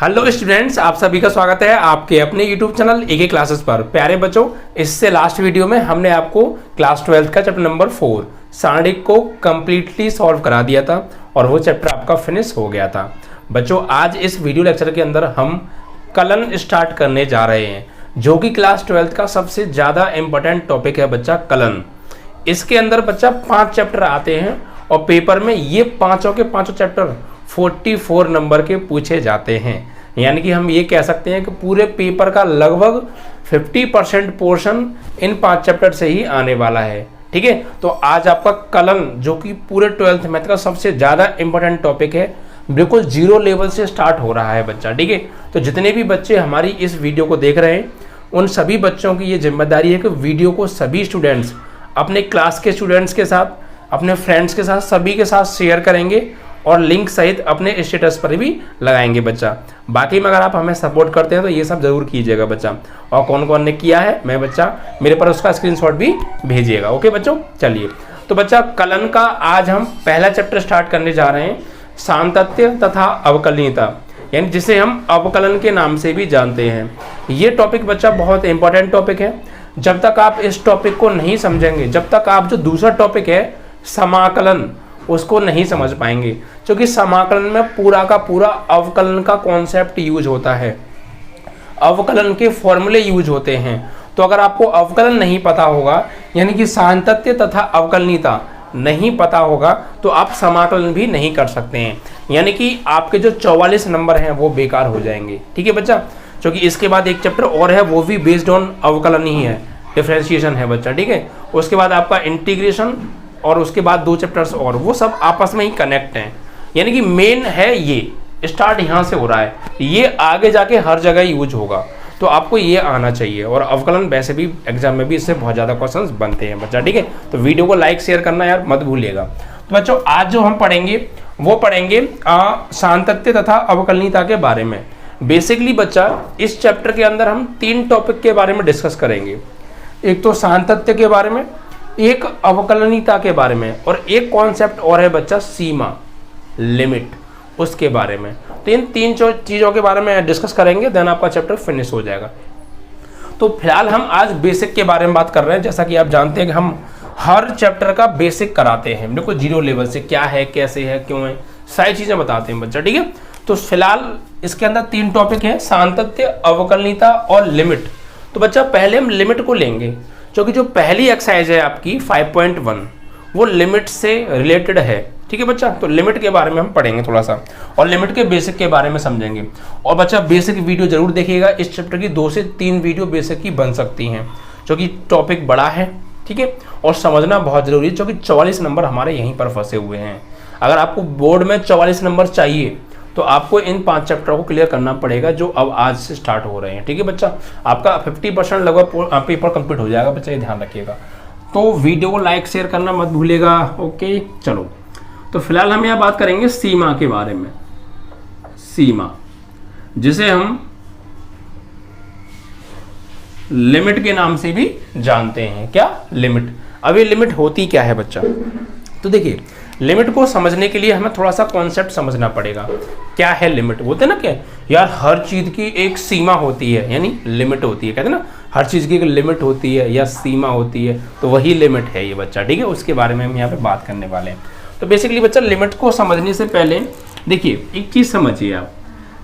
Hello students, आप सभी का स्वागत है आपके अपने यूट्यूब चैनल एके क्लासेस पर। प्यारे बच्चों, इससे लास्ट वीडियो में हमने आपको क्लास 12 का चैप्टर नंबर 4 सारणिक को कंप्लीटली सॉल्व करा दिया था और वो चैप्टर आपका फिनिश हो गया था। बच्चों, आज इस वीडियो लेक्चर के अंदर हम कलन स्टार्ट करने जा रहे हैं, जो कि क्लास 12 का सबसे ज़्यादा इम्पोर्टेंट टॉपिक है बच्चा, कलन। इसके अंदर बच्चा 5 चैप्टर आते हैं और पेपर में ये पाँचों के पाँचों चैप्टर 44 नंबर के पूछे जाते हैं। यानी कि हम ये कह सकते हैं कि पूरे पेपर का लगभग 50% पोर्शन इन 5 चैप्टर से ही आने वाला है। ठीक है, तो आज आपका कलन, जो कि पूरे 12th मैथ का सबसे ज़्यादा इंपॉर्टेंट टॉपिक है, बिल्कुल जीरो लेवल से स्टार्ट हो रहा है बच्चा। ठीक है, तो जितने भी बच्चे हमारी इस वीडियो को देख रहे हैं, उन सभी बच्चों की ये जिम्मेदारी है कि वीडियो को सभी स्टूडेंट्स अपने क्लास के स्टूडेंट्स के साथ, अपने फ्रेंड्स के साथ, सभी के साथ शेयर करेंगे और लिंक सहित अपने स्टेटस पर भी लगाएंगे बच्चा। बाकी में अगर आप हमें सपोर्ट करते हैं तो ये सब जरूर कीजिएगा बच्चा। और कौन कौन ने किया है मैं बच्चा मेरे पर उसका स्क्रीनशॉट भी भेजिएगा। ओके बच्चों, चलिए तो बच्चा कलन का आज हम पहला चैप्टर स्टार्ट करने जा रहे हैं, सातत्य तथा अवकलनीयता, यानी जिसे हम अवकलन के नाम से भी जानते हैं। ये टॉपिक बच्चा बहुत इंपॉर्टेंट टॉपिक है। जब तक आप इस टॉपिक को नहीं समझेंगे, जब तक आप जो दूसरा टॉपिक है समाकलन, उसको नहीं समझ पाएंगे, क्योंकि समाकलन में पूरा का पूरा अवकलन का कॉन्सेप्ट यूज होता है, अवकलन के फॉर्मूले यूज होते हैं। तो अगर आपको अवकलन नहीं पता होगा, यानी कि सातत्य तथा अवकलनीयता नहीं पता होगा, तो आप समाकलन भी नहीं कर सकते हैं। यानी कि आपके जो 44 नंबर हैं वो बेकार हो जाएंगे। ठीक है बच्चा, क्योंकि इसके बाद एक चैप्टर और है, वो भी बेस्ड ऑन अवकलन ही है, डिफरेंशिएशन है बच्चा। ठीक है, उसके बाद आपका इंटीग्रेशन और उसके बाद 2 चैप्टर्स और, वो सब आपस में ही कनेक्ट हैं। यानी कि मेन है ये, स्टार्ट यहाँ से हो रहा है, ये आगे जाके हर जगह यूज होगा, तो आपको ये आना चाहिए। और अवकलन वैसे भी एग्जाम में भी इससे बहुत ज़्यादा क्वेश्चंस बनते हैं बच्चा। ठीक है, तो वीडियो को लाइक शेयर करना यार मत भूलिएगा। तो बच्चों, आज जो हम पढ़ेंगे वो पढ़ेंगे सातत्य तथा अवकलनीयता के बारे में। बेसिकली बच्चा, इस चैप्टर के अंदर हम 3 टॉपिक के बारे में डिस्कस करेंगे। एक तो सातत्य के बारे में, एक अवकलनीयता के बारे में, और एक कॉन्सेप्ट और है बच्चा सीमा, लिमिट, उसके बारे में। तो इन 3 चीज़ों के बारे में डिस्कस करेंगे, देन आपका चैप्टर फिनिश हो जाएगा। तो फिलहाल हम आज बेसिक के बारे में बात कर रहे हैं। जैसा कि आप जानते हैं कि हम हर चैप्टर का बेसिक कराते हैं, बिल्कुल जीरो लेवल से, क्या है, कैसे है, क्यों है, सारी चीज़ें बताते हैं बच्चा। ठीक है, तो फिलहाल इसके अंदर 3 टॉपिक है, सातत्य, अवकलनीयता और लिमिट। तो बच्चा पहले हम लिमिट को लेंगे, क्योंकि जो पहली एक्सरसाइज है आपकी 5.1 वो लिमिट से रिलेटेड है। ठीक है बच्चा, तो लिमिट के बारे में हम पढ़ेंगे थोड़ा सा, और लिमिट के बेसिक के बारे में समझेंगे। और बच्चा बेसिक वीडियो जरूर देखिएगा, इस चैप्टर की 2 से 3 वीडियो बेसिक की बन सकती हैं, क्योंकि टॉपिक बड़ा है। ठीक है, और समझना बहुत जरूरी है, क्योंकि 44 नंबर हमारे यहीं पर फंसे हुए हैं। अगर आपको बोर्ड में 44 नंबर चाहिए तो आपको इन 5 चैप्टर को क्लियर करना पड़ेगा, जो अब आज से स्टार्ट हो रहे हैं। ठीक है बच्चा, आपका 50% लगभग पेपर कंप्लीट हो जाएगा बच्चा, ये ध्यान रखिएगा। तो वीडियो को लाइक शेयर करना मत भूलिएगा। ओके चलो, तो फिलहाल हम यहाँ बात करेंगे सीमा के बारे में। सीमा, जिसे हम लिमिट के नाम से भी जानते हैं। क्या लिमिट? अब ये लिमिट होती क्या है बच्चा? तो देखिए, लिमिट को समझने के लिए हमें थोड़ा सा कॉन्सेप्ट समझना पड़ेगा। क्या है लिमिट? बोलते ना क्या यार, हर चीज की एक सीमा होती है, यानी लिमिट होती है। कहते ना, हर चीज की एक लिमिट होती है या सीमा होती है, तो वही लिमिट है ये बच्चा। ठीक है, उसके बारे में हम यहाँ पे बात करने वाले हैं। तो बेसिकली बच्चा, लिमिट को समझने से पहले देखिए एक चीज समझिए आप।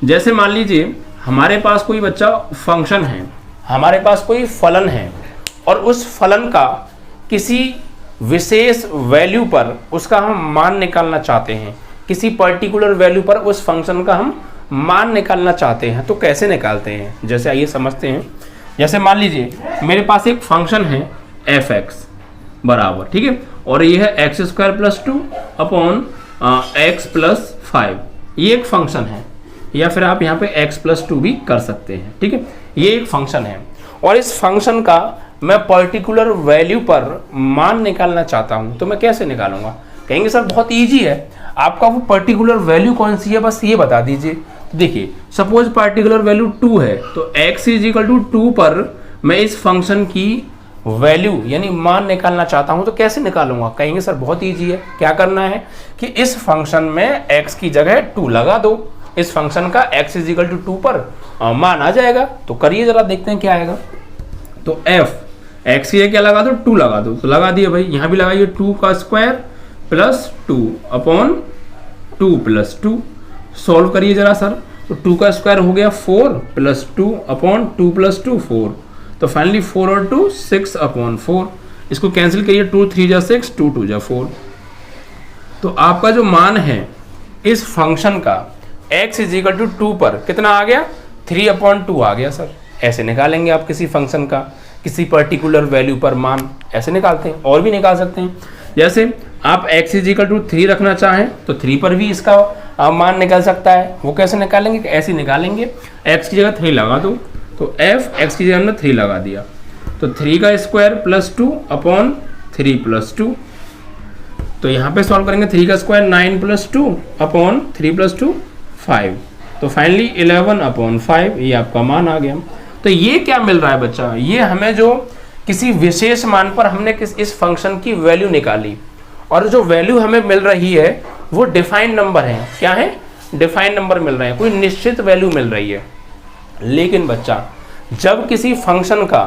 जैसे मान लीजिए हमारे पास कोई बच्चा फंक्शन है, हमारे पास कोई फलन है, और उस फलन का किसी विशेष वैल्यू पर उसका हम मान निकालना चाहते हैं, किसी पर्टिकुलर वैल्यू पर उस फंक्शन का हम मान निकालना चाहते हैं। तो कैसे निकालते हैं, जैसे आइए समझते हैं। जैसे मान लीजिए मेरे पास एक फंक्शन है f(x) बराबर, ठीक है, और ये है x² + 2 अपॉन x + 5। ये एक फंक्शन है, या फिर आप यहाँ पे x + 2 भी कर सकते हैं। ठीक है, ये एक फंक्शन है, और इस फंक्शन का मैं पर्टिकुलर वैल्यू पर मान निकालना चाहता हूं, तो मैं कैसे निकालूंगा? कहेंगे सर बहुत इजी है, आपका वो पर्टिकुलर वैल्यू कौन सी है बस ये बता दीजिए। तो देखिए, सपोज पर्टिकुलर वैल्यू 2 है, तो x = 2 पर मैं इस फंक्शन की वैल्यू यानी मान निकालना चाहता हूं, तो कैसे निकालूंगा? कहेंगे सर बहुत इजी है। क्या करना है कि इस फंक्शन में x की जगह 2 लगा दो, इस फंक्शन का x इज इक्वल टू 2 पर मान आ जाएगा। तो करिए जरा, देखते हैं क्या आएगा। तो f x की क्या लगा दो, 2 लगा दो, तो लगा दिया भाई। यहाँ भी लगाइए 2 का square plus 2 upon 2 plus 2। Solve करिए जरा सर, तो 2 का स्क्वायर हो गया 4 प्लस 2 अपॉन 2 प्लस 2 4। तो फाइनली 4 और 2 6 अपॉन 4। इसको कैंसिल करिए, 2 3 जा 6, 2 2 जा 4। तो आपका जो मान है इस फंक्शन का x इज इक्वल टू 2 पर कितना आ गया, 3 अपॉन 2 आ गया सर। ऐसे निकालेंगे आप किसी फंक्शन का किसी पर्टिकुलर वैल्यू पर मान, ऐसे निकालते हैं। और भी निकाल सकते हैं, जैसे आप x इज इक्वल टू 3 रखना चाहें तो 3 पर भी इसका मान निकल सकता है। वो कैसे निकालेंगे, ऐसे निकालेंगे, x की जगह 3 लगा दो, तो f x की जगह हमने 3 लगा दिया, तो 3 का स्क्वायर प्लस 2 अपॉन 3 प्लस 2। तो यहाँ पे सॉल्व करेंगे, 3 का स्क्वायर 9 प्लस 2 अपॉन 3 प्लस 2 5। तो फाइनली 11 अपॉन 5, ये आपका मान आ गया। तो ये क्या मिल रहा है बच्चा, ये हमें जो किसी विशेष मान पर हमने इस फंक्शन की वैल्यू निकाली, और जो वैल्यू हमें मिल रही है वो डिफाइंड नंबर है। क्या है, डिफाइंड नंबर मिल रहे हैं, कोई निश्चित वैल्यू मिल रही है। लेकिन बच्चा जब किसी फंक्शन का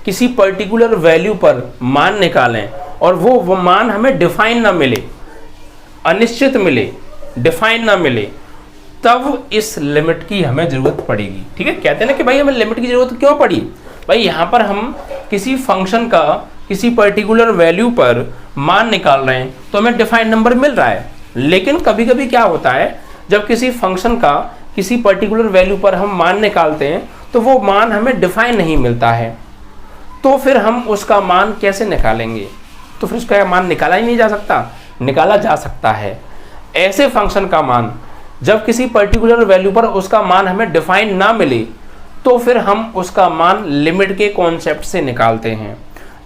किसी पर्टिकुलर वैल्यू पर मान निकालें और वो मान हमें डिफाइन ना मिले, अनिश्चित मिले, डिफाइन ना मिले, तब इस लिमिट की हमें जरूरत पड़ेगी। ठीक है, कहते हैं ना कि भाई हमें लिमिट की जरूरत क्यों पड़ी, भाई यहाँ पर हम किसी फंक्शन का किसी पर्टिकुलर वैल्यू पर मान निकाल रहे हैं तो हमें डिफाइंड नंबर मिल रहा है। लेकिन कभी कभी क्या होता है, जब किसी फंक्शन का किसी पर्टिकुलर वैल्यू पर हम मान निकालते हैं तो वो मान हमें डिफाइन नहीं मिलता है, तो फिर हम उसका मान कैसे निकालेंगे, तो फिर उसका मान निकाला ही नहीं जा सकता। निकाला जा सकता है ऐसे फंक्शन का मान जब किसी पर्टिकुलर वैल्यू पर उसका मान हमें डिफाइन ना मिले, तो फिर हम उसका मान लिमिट के कॉन्सेप्ट से निकालते हैं।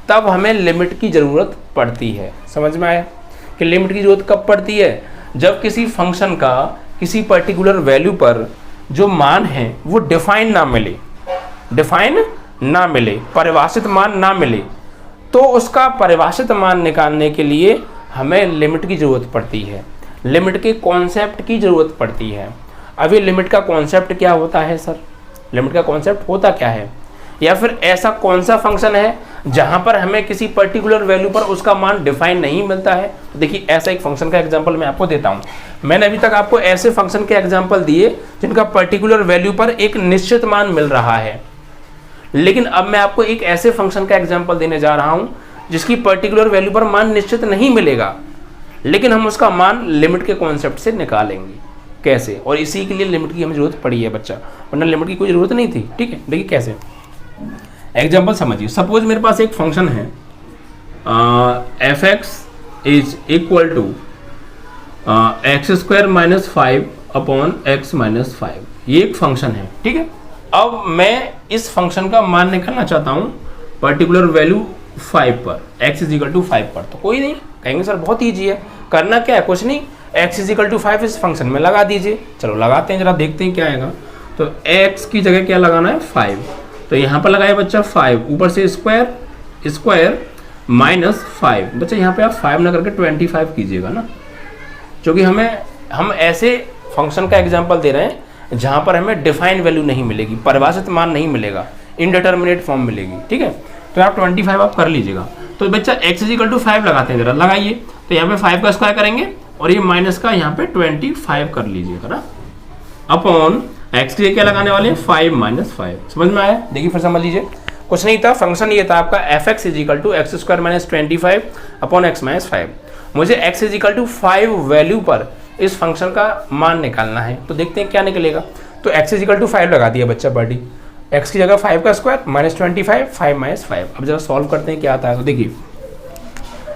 तब हमें लिमिट की ज़रूरत पड़ती है। समझ में आया कि लिमिट की ज़रूरत कब पड़ती है, जब किसी फंक्शन का किसी पर्टिकुलर वैल्यू पर जो मान है वो डिफाइन ना मिले, डिफाइन ना मिले, परिभाषित मान ना मिले, तो उसका परिभाषित मान निकालने के लिए हमें लिमिट की ज़रूरत पड़ती है, लिमिट के कॉन्सेप्ट की ज़रूरत पड़ती है। अभी लिमिट का कॉन्सेप्ट क्या होता है सर, लिमिट का कॉन्सेप्ट होता क्या है, या फिर ऐसा कौन सा फंक्शन है जहां पर हमें किसी पर्टिकुलर वैल्यू पर उसका मान डिफाइन नहीं मिलता है। तो देखिए ऐसा एक फंक्शन का एग्जांपल मैं आपको देता हूं। मैंने अभी तक आपको ऐसे फंक्शन के एग्जांपल दिए जिनका पर्टिकुलर वैल्यू पर एक निश्चित मान मिल रहा है, लेकिन अब मैं आपको एक ऐसे फंक्शन का एग्जाम्पल देने जा रहा हूं जिसकी पर्टिकुलर वैल्यू पर मान निश्चित नहीं मिलेगा, लेकिन हम उसका मान लिमिट के कॉन्सेप्ट से निकालेंगे। कैसे, और इसी के लिए लिमिट की हमें जरूरत पड़ी है बच्चा, वरना लिमिट की कोई जरूरत नहीं थी। ठीक है, देखिए कैसे, एग्जाम्पल समझिए। सपोज मेरे पास एक फंक्शन है f x is equal to x square minus 5 upon x minus 5, ये एक फंक्शन है। ठीक है, अब मैं इस फंक्शन का मान निकालना चाहता हूँ पर्टिकुलर वैल्यू 5 पर, x इज इक्वल टू 5 पर। तो कोई नहीं, कहेंगे सर बहुत ईजी है, करना क्या है, कुछ नहीं, x इज इक्वल टू 5 इस फंक्शन में लगा दीजिए। चलो लगाते हैं, जरा देखते हैं क्या आएगा। तो x की जगह क्या लगाना है, 5, तो यहाँ पर लगाए बच्चा 5, ऊपर से स्क्वायर स्क्वायर माइनस 5। बच्चा यहाँ पे आप 5 ना करके 25 कीजिएगा ना, क्योंकि हम ऐसे फंक्शन का एग्जाम्पल दे रहे हैं जहाँ पर हमें डिफाइन वैल्यू नहीं मिलेगी, परिभाषित मान नहीं मिलेगा, इनडिटर्मिनेट फॉर्म मिलेगी। ठीक है, तो आप 25 आप कर लीजिएगा। तो बच्चा x इज इक्वल टू 5 लगाते हैं, जरा लगाइए। तो यहाँ पे 5 का स्क्वायर करेंगे और ये माइनस का यहाँ पे 25 कर लीजिएगा ना, अपॉन x के लिए क्या लगाने वाले हैं, 5 माइनस 5। समझ में आया, देखिए फिर समझ लीजिए। कुछ नहीं था, फंक्शन ये था आपका f x is equal to x square minus 25 upon x minus 5। मुझे x is equal to 5 value पर इस फंक्शन का मान निकालना है, तो देखते हैं क्या निकलेगा। तो x इज इक्वल टू 5 लगा दिया बच्चा बड़ी, x की जगह 5 का स्क्वायर माइनस 25, 5 माइनस 5। अब जरा सॉल्व करते हैं क्या आता है। तो देखिए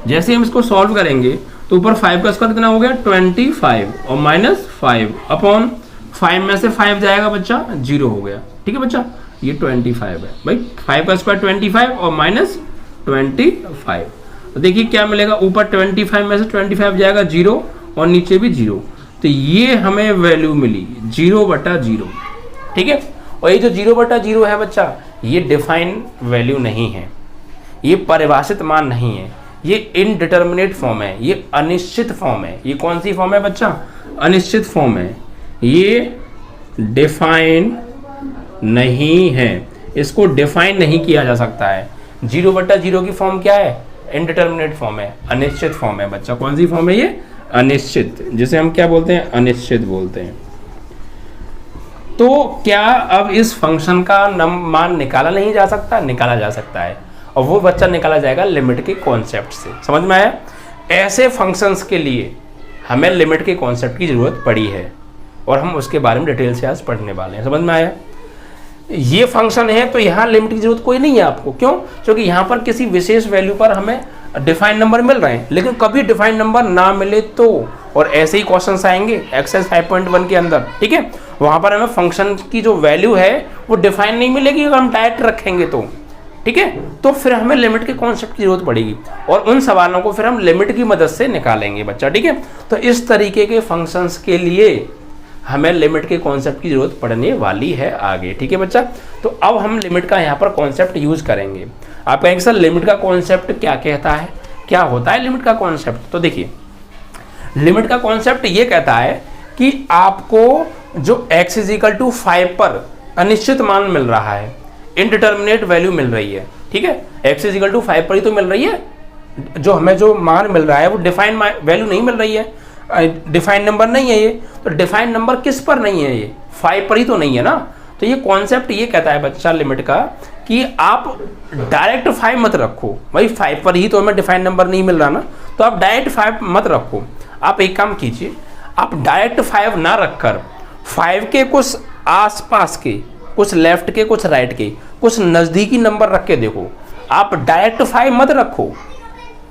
जैसे हम इसको सॉल्व करेंगे तो ऊपर 5 का स्क्वायर कितना हो गया, 25 और माइनस 5 अपॉन 5 में से 5 जाएगा बच्चा, 0 हो गया। ठीक है बच्चा, ये 25 है भाई, 5 का स्क्वायर 25 और माइनस 25। तो देखिए क्या मिलेगा, ऊपर 25 में से 25 जाएगा 0 और नीचे भी 0, तो ये हमें वैल्यू मिली 0/0। ठीक है, और ये जो 0/0 है बच्चा, ये डिफाइन वैल्यू नहीं है, ये परिभाषित मान नहीं है, ये इनडिटर्मिनेट फॉर्म है, ये अनिश्चित फॉर्म है। ये कौन सी फॉर्म है बच्चा, अनिश्चित फॉर्म है। ये डिफाइन नहीं है, इसको डिफाइन नहीं किया जा सकता है। 0/0 की फॉर्म क्या है? इनडिटर्मिनेट फॉर्म है, अनिश्चित फॉर्म है बच्चा। कौन सी फॉर्म है ये? अनिश्चित, जिसे हम क्या बोलते हैं? अनिश्चित बोलते हैं। तो क्या अब इस फंक्शन का मान निकाला नहीं जा सकता? निकाला जा सकता है, और वो बच्चा निकाला जाएगा लिमिट के कॉन्सेप्ट से। समझ में आया? ऐसे फंक्शंस के लिए हमें लिमिट के कॉन्सेप्ट की जरूरत पड़ी है, और हम उसके बारे में डिटेल से आज पढ़ने वाले हैं। समझ में आया? ये फंक्शन है तो यहाँ लिमिट की जरूरत कोई नहीं है आपको। क्यों? क्योंकि यहाँ पर किसी विशेष वैल्यू पर हमें डिफाइन नंबर मिल रहे हैं, लेकिन कभी डिफाइन नंबर ना मिले तो, और ऐसे ही क्वेश्चंस आएंगे एक्सरसाइज 5.1 के अंदर, ठीक है? वहां पर हमें फंक्शन की जो वैल्यू है वो डिफाइन नहीं मिलेगी अगर हम डायरेक्ट रखेंगे तो, ठीक है? तो फिर हमें लिमिट के कॉन्सेप्ट की जरूरत पड़ेगी, और उन सवालों को फिर हम लिमिट की मदद से निकालेंगे बच्चा, ठीक है? तो इस तरीके के फंक्शंस के लिए हमें लिमिट के कॉन्सेप्ट की जरूरत पड़ने वाली है आगे, ठीक है बच्चा? तो अब हम लिमिट का यहाँ पर कॉन्सेप्ट यूज करेंगे। आप कहेंगे सर लिमिट का कॉन्सेप्ट क्या कहता है, क्या होता है लिमिट का कॉन्सेप्ट? तो देखिए, लिमिट का कॉन्सेप्ट ये कहता है कि आपको जो x = 5 पर अनिश्चित मान मिल रहा है, इनडिटर्मिनेट वैल्यू मिल रही है, ठीक है? x = 5 पर ही तो मिल रही है, जो हमें जो मान मिल रहा है वो डिफाइन वैल्यू नहीं मिल रही है, डिफाइन नंबर नहीं है ये। तो डिफाइन नंबर किस पर नहीं है? ये 5 पर ही तो नहीं है ना। तो ये कॉन्सेप्ट ये कहता है बच्चा लिमिट का कि आप डायरेक्ट 5 मत रखो, भाई 5 पर ही तो हमें डिफाइन नंबर नहीं मिल रहा ना, तो आप डायरेक्ट 5 मत रखो। आप एक काम कीजिए, आप डायरेक्ट 5 ना रखकर 5 के कुछ आसपास के, कुछ लेफ्ट के, कुछ राइट के, कुछ नज़दीकी नंबर रख के देखो। आप डायरेक्ट 5 मत रखो,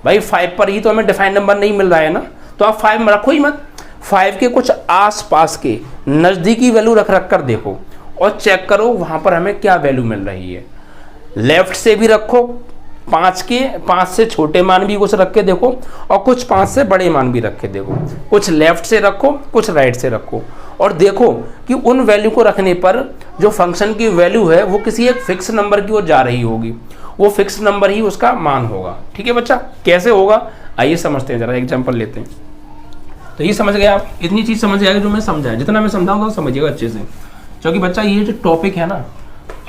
भाई 5 पर ही तो हमें डिफाइन नंबर नहीं मिल रहा है ना, तो आप 5 रखो ही मत। 5 के कुछ आसपास के नज़दीकी वैल्यू रख कर देखो, और चेक करो वहाँ पर हमें क्या वैल्यू मिल रही है। लेफ्ट से भी रखो, 5 से छोटे मान भी कुछ रख के देखो, और कुछ 5 से बड़े मान भी रख के देखो। कुछ लेफ्ट से रखो, कुछ राइट से रखो, और देखो कि उन वैल्यू को रखने पर जो फंक्शन की वैल्यू है वो किसी एक फिक्स नंबर की ओर जा रही होगी, वो फिक्स नंबर ही उसका मान होगा, ठीक है बच्चा? कैसे होगा आइए समझते हैं, जरा एग्जांपल लेते हैं। तो ये समझ गए आप? इतनी चीज़ समझ गया जो मैं समझाया, जितना मैं समझाऊंगा समझिएगा अच्छे से, क्योंकि बच्चा ये जो टॉपिक है ना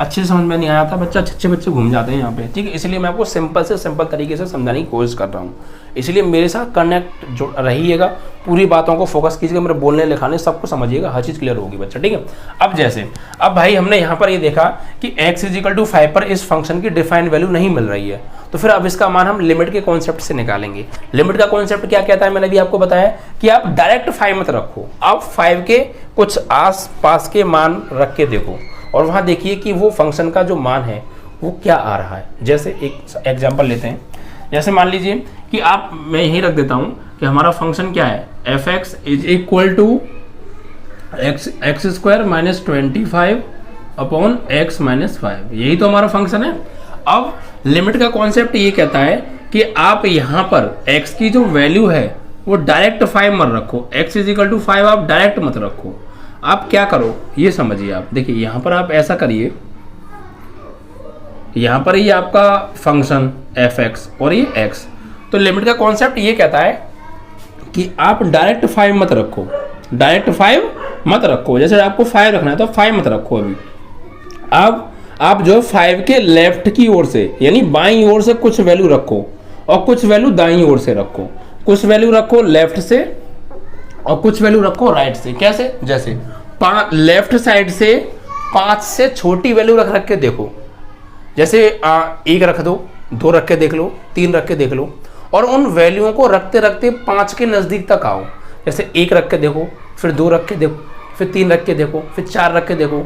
अच्छे से समझ में नहीं आया था, बच्चा अच्छे बच्चे घूम जाते हैं यहाँ पे, ठीक है? इसलिए मैं आपको सिंपल से सिंपल तरीके से समझाने की कोशिश कर रहा हूँ, इसलिए मेरे साथ कनेक्ट जो रहिएगा, पूरी बातों को फोकस कीजिएगा, मेरे बोलने लिखाने सबको समझिएगा, हर चीज़ क्लियर होगी बच्चा, ठीक है? अब जैसे अब भाई हमने यहाँ पर ये देखा कि x = 5 पर इस फंक्शन की डिफाइंड वैल्यू नहीं मिल रही है, तो फिर अब इसका मान हम लिमिट के कॉन्सेप्ट से निकालेंगे। लिमिट का कॉन्सेप्ट क्या कहता है? मैंने भी आपको बताया कि आप डायरेक्ट 5 मत रखो, आप 5 के कुछ आस पास के मान रख के देखो, और वहाँ देखिए कि वो फंक्शन का जो मान है वो क्या आ रहा है। जैसे एक एग्जांपल लेते हैं, जैसे मान लीजिए कि आप, मैं यही रख देता हूँ कि हमारा फंक्शन क्या है, f(x) = x² - 25 अपॉन x - 5, यही तो हमारा फंक्शन है। अब लिमिट का कॉन्सेप्ट ये कहता है कि आप यहाँ पर x की जो वैल्यू है वो डायरेक्ट 5 मत रखो, x = 5 आप डायरेक्ट मत रखो। आप क्या करो ये समझिए, आप देखिए यहाँ पर आप ऐसा करिए, यहाँ पर ये आपका फंक्शन f(x) और ये x, तो लिमिट का कॉन्सेप्ट ये कहता है कि आप डायरेक्ट 5 मत रखो, डायरेक्ट 5 मत रखो। जैसे आपको 5 रखना है तो 5 मत रखो अभी। अब आप जो 5 के लेफ्ट की ओर से यानी बाईं ओर से कुछ वैल्यू रखो, और कुछ वैल्यू दाईं ओर से रखो, कुछ वैल्यू रखो लेफ्ट से और कुछ वैल्यू रखो राइट से। कैसे? जैसे लेफ्ट साइड से 5 से छोटी वैल्यू रख के देखो, जैसे 1 रख दो, 2 रख के देख लो, 3 रख के देख लो, और उन वैल्यूओं को रखते रखते 5 के नज़दीक तक आओ। जैसे 1 रख के देखो, फिर 2 रख के देखो, फिर 3 रख के देखो, फिर 4 रख के देखो,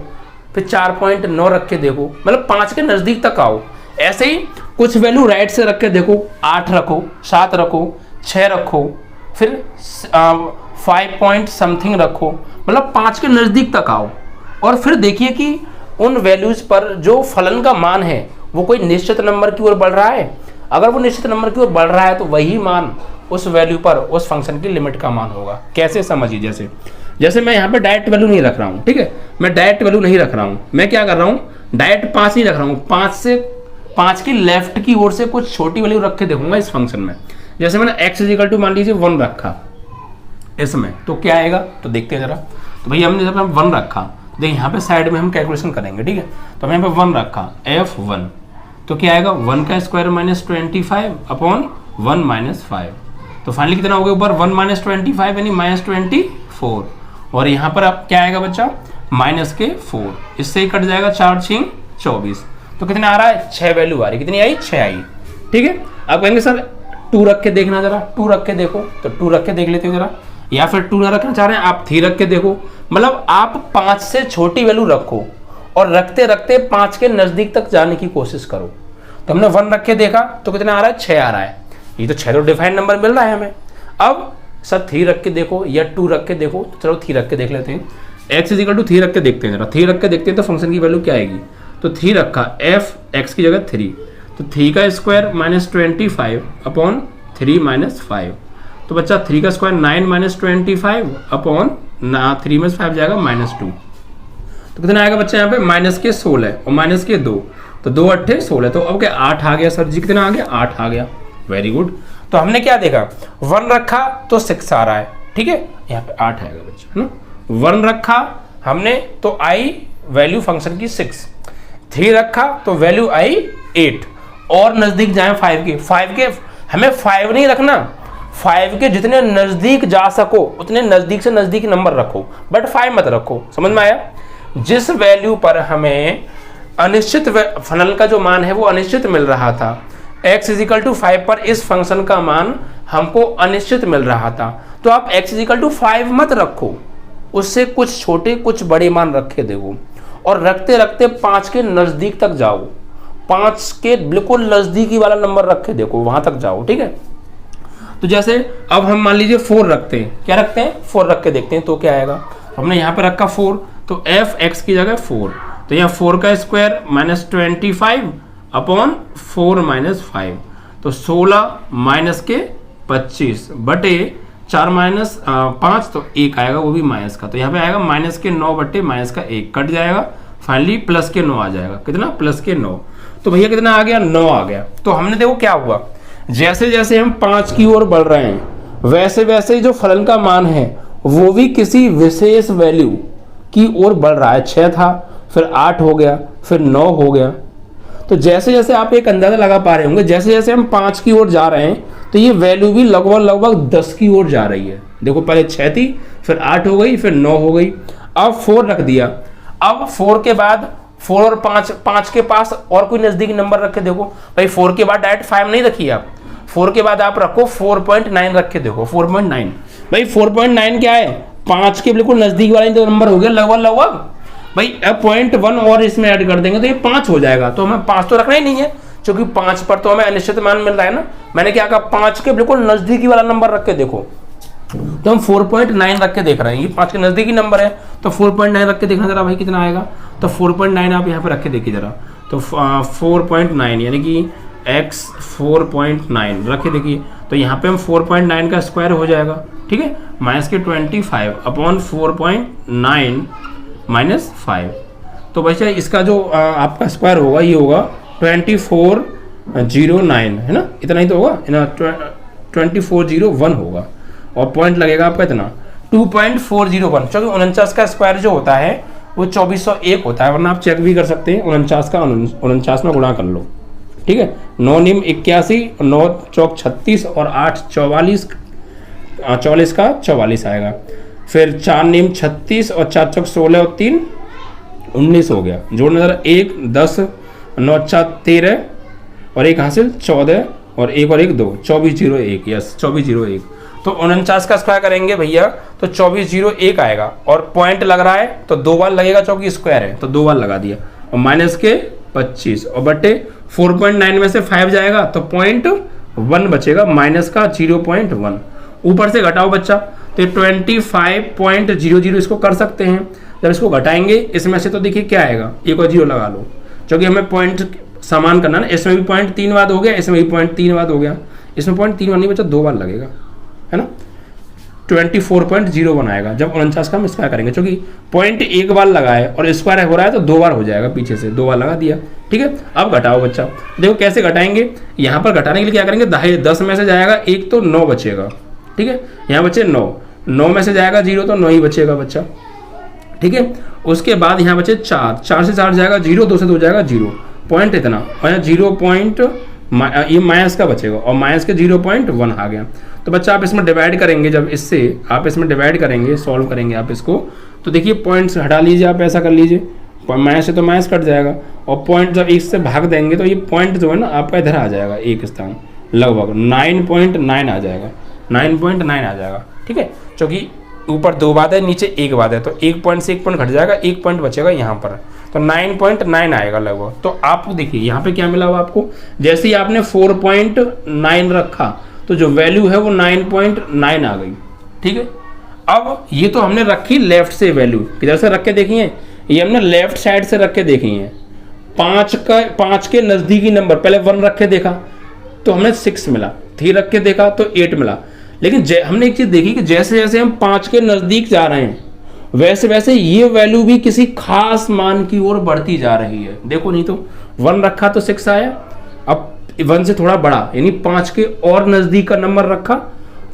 फिर 4.9 रख के देखो, मतलब 5 के नज़दीक तक आओ। ऐसे ही कुछ वैल्यू राइट से रख के देखो, 8 रखो, 7 रखो, 6 रखो, फिर 5 पॉइंट समथिंग रखो, मतलब 5 के नज़दीक तक आओ, और फिर देखिए कि उन वैल्यूज़ पर जो फलन का मान है वो कोई निश्चित नंबर की ओर बढ़ रहा है। अगर वो निश्चित नंबर की ओर बढ़ रहा है तो वही मान उस वैल्यू पर उस फंक्शन की लिमिट का मान होगा। कैसे? समझिए, जैसे मैं यहाँ पे डायरेक्ट वैल्यू नहीं रख रहा हूँ, ठीक है? मैं डायरेक्ट वैल्यू नहीं रख रहा हूँ, मैं क्या कर रहा हूँ, डायरेक्ट 5 ही रख रहा हूँ। 5 की लेफ्ट की ओर से कुछ छोटी वैल्यू रख के देखूंगा इस फंक्शन में। जैसे मैंने x = मान लीजिए 1 रखा इसमें, तो क्या आएगा? तो देखते हैं जरा। भैया हमने जब हम 1 रखा, देखिए यहाँ पे साइड में हम कैलकुलेशन करेंगे, ठीक है। तो हमने यहाँ पे 1 रखा F1, तो क्या आएगा 1 का स्क्वायर माइनस 25 अपॉन 1 माइनस 5। तो फाइनली कितना हो गया ऊपर 1 माइनस 25 यानी माइनस 24। और यहाँ पर अब क्या आएगा बच्चा माइनस के 4, इससे ही कट जाएगा 4 6 24। तो कितना आ रहा है 6 वैल्यू आ रही, कितनी आई 6 आई, ठीक है। आप कहेंगे सर 2 रख के देखना जरा, 2 रख के देखो, तो 2 रख के देख लेते हो जरा, या फिर 2 ना रखना चाह रहे हैं आप 3 रख के देखो। मतलब आप 5 से छोटी वैल्यू रखो और रखते रखते 5 के नजदीक तक जाने की कोशिश करो। तो हमने 1 रख के देखा तो कितना आ रहा है 6 आ रहा है, ये तो 6 तो डिफाइंड नंबर मिल रहा है हमें। अब सर 3 रख के देखो या 2 रख के देखो, तो चलो 3 रख के देख लेते हैं। x इज इक्वल टू 3 रख के देखते हैं जरा, 3 रख के देखते हैं तो फंक्शन की वैल्यू क्या आएगी। तो 3 रखा f x की जगह 3, तो 3 का स्क्वायर माइनस 25 अपॉन 3 माइनस 5। तो बच्चा 3 का स्क्वायर 9 माइनस 25 अपॉन 3 में 5 जाएगा माइनस 2। तो कितना आएगा बच्चा यहाँ पे माइनस के 16 और माइनस के 2, तो 2 8 16। तो अब क्या 8 आ गया सर जी, कितना आ गया 8 आ गया, वेरी गुड। तो हमने क्या देखा 1 रखा तो 6 आ रहा है, ठीक है, यहाँ पे 8 आएगा बच्चा, है ना। 1 रखा हमने तो आई वैल्यू फंक्शन की 6, 3 रखा तो वैल्यू आई 8, और नजदीक जाए 5 के हमें 5 नहीं रखना, 5 के जितने नजदीक जा सको उतने नजदीक से नजदीक नंबर रखो, बट 5 मत रखो। समझ में आया। जिस वैल्यू पर हमें अनिश्चित फलन का जो मान है वो अनिश्चित मिल रहा था, x इज इक्वल टू 5 पर इस फंक्शन का मान हमको अनिश्चित मिल रहा था, तो आप x इज इक्वल टू 5 मत रखो, उससे कुछ छोटे कुछ बड़े मान रखे देखो, और रखते रखते 5 के नजदीक तक जाओ, 5 के बिल्कुल नजदीकी वाला नंबर रखे देखो, वहां तक जाओ, ठीक है। तो जैसे अब हम मान लीजिए 4 रखते हैं, क्या रखते हैं 4 रख के देखते हैं तो क्या आएगा। हमने यहाँ पे रखा 4, तो f x की जगह 4, तो यहाँ 4 का स्क्वायर माइनस 25 अपॉन 4 माइनस 5, तो 16 माइनस के 25 बटे 4 माइनस 5, तो 1 आएगा वो भी माइनस का, तो यहाँ पे आएगा माइनस के 9 बटे माइनस का 1 कट जाएगा, फाइनली प्लस के 9 आ जाएगा, कितना प्लस के 9। तो भैया कितना आ गया 9 आ गया। तो हमने देखो क्या हुआ, जैसे जैसे हम 5 की ओर बढ़ रहे हैं वैसे वैसे जो फलन का मान है वो भी किसी विशेष वैल्यू की ओर बढ़ रहा है। 6 था, फिर 8 हो गया, फिर 9 हो गया। तो जैसे जैसे आप एक अंदाजा लगा पा रहे होंगे, जैसे जैसे हम 5 की ओर जा रहे हैं तो ये वैल्यू भी लगभग लगभग 10 की ओर जा रही है। देखो पहले 6 थी, फिर 8 हो गई, फिर 9 हो गई, अब 4 रख दिया। अब 4 के बाद 4 और 5 के पास और कोई नजदीकी नंबर रख के देखो। भाई 4 के बाद डायरेक्ट 5 नहीं रखिए आप, 4 के बाद आप रखो 4.9 रख के देखो, 4.9। भाई 4.9 क्या है 5 के बिल्कुल नजदीक वाला जो नंबर हो गया लगभग लगभग। भाई अब 0.1 और इसमें ऐड कर देंगे तो ये 5 हो जाएगा। तो हमें 5 तो रखना ही नहीं है, क्योंकि 5 पर तो हमें अनिश्चित मान मिल रहा है ना। मैंने क्या कहा 5 के बिल्कुल नजदीकी वाला नंबर रख के देखो, तो हम 4.9 रख के देख रहे हैं, ये 5 के नजदीकी नंबर है, तो 4.9 रख के देखना जरा भाई कितना आएगा। तो 4.9 आप यहाँ पे रख के देखिए जरा, तो 4.9 यानी कि x 4.9 रख के देखिए, तो यहाँ पे हम 4.9 का स्क्वायर हो जाएगा, ठीक है, माइनस के 25 अपॉन 4.9 माइनस 5। तो वैसे इसका जो आपका स्क्वायर होगा ये होगा 2409, है ना, इतना ही तो होगा ना, 2401 होगा, और पॉइंट लगेगा आपका इतना 2.401, क्योंकि 49 का स्क्वायर जो होता है वो 2401 होता है, वरना आप चेक भी कर सकते हैं 49 का 49 में गुणा कर लो, ठीक है। 9 निम 81, 9 चौक 36 और 8 44, 44 का 44 आएगा, फिर 4 निम 36 और 4 चौक 16 और 3 19 हो गया। जोड़ना जरा 1 10 9 4 13 और 1 हासिल 14 और 1 और 1 2 2401, यस 2401। तो 49 का स्क्वायर करेंगे भैया तो 2401 आएगा, और पॉइंट लग रहा है तो 2 बार लगेगा क्योंकि स्क्वायर है, तो 2 बार लगा दिया, और माइनस के 25 और बटे 4.9 में से 5 जाएगा तो 0.1 बचेगा, माइनस का 0.1। ऊपर से घटाओ बच्चा, तो 25.00 इसको कर सकते हैं। जब इसको घटाएंगे इसमें से तो देखिए क्या आएगा, एक और 0 लगा लो, क्योंकि हमें पॉइंट समान करना ना। इसमें भी 0.3 बार हो गया, इसमें भी 0.3 बार हो गया, इसमें 0.3 नहीं बचा, 2 बार लगेगा, है ना, 24.01 आएगा जब 49 का हम स्क्वायर करेंगे, क्योंकि पॉइंट 1 बार लगा है और स्क्वायर हो रहा है तो 2 बार हो जाएगा, पीछे से 2 बार लगा दिया, ठीक है। अब घटाओ बच्चा, देखो कैसे घटाएंगे। यहाँ पर घटाने के लिए क्या करेंगे, 10 में से जाएगा 1 तो 9 बचेगा, ठीक है, यहाँ बचे 9 में से जाएगा 0 तो 9 ही बचेगा बच्चा, ठीक है। उसके बाद यहाँ बचे 4, 4 से 4 जाएगा 0, 2 से 2 जाएगा 0, पॉइंट इतना, और यहाँ 0 पॉइंट ये माइनस का बचेगा और माइनस के 0.1 आ गया। तो बच्चा आप इसमें डिवाइड करेंगे, जब इससे आप इसमें डिवाइड करेंगे, सॉल्व करेंगे आप इसको, तो देखिए पॉइंट्स हटा लीजिए, आप ऐसा कर लीजिए, माइनस से तो माइनस कट जाएगा और पॉइंट जब 1 से भाग देंगे तो ये पॉइंट जो है ना आपका इधर आ जाएगा, एक स्थान लगभग 9.9 आ जाएगा, 9.9 आ जाएगा, ठीक है। क्योंकि ऊपर 2 बात है, नीचे 1 बात है, तो 1 पॉइंट से 1 पॉइंट घट जाएगा, 1 पॉइंट बचेगा यहाँ पर, तो 9.9 आएगा लगभग। तो आप देखिए यहाँ पे क्या मिला हुआ आपको, जैसे ही आपने 4.9 रखा तो जो वैल्यू है वो 9.9 आ गई, ठीक है। अब ये तो हमने रखी लेफ्ट से वैल्यू, किधर से रख के देखी है, ये हमने लेफ्ट साइड से रख के देखी है। 5 के नज़दीकी नंबर, पहले 1 रख के देखा तो हमने 6 मिला, 3 रख के देखा तो 8 मिला, लेकिन हमने एक चीज़ देखी कि जैसे जैसे हम 5 के नज़दीक जा रहे हैं वैसे वैसे ये वैल्यू भी किसी खास मान की ओर बढ़ती जा रही है। देखो, नहीं तो 1 रखा तो 6 आया, अब 1 से थोड़ा बड़ा यानी 5 के और नज़दीक का नंबर रखा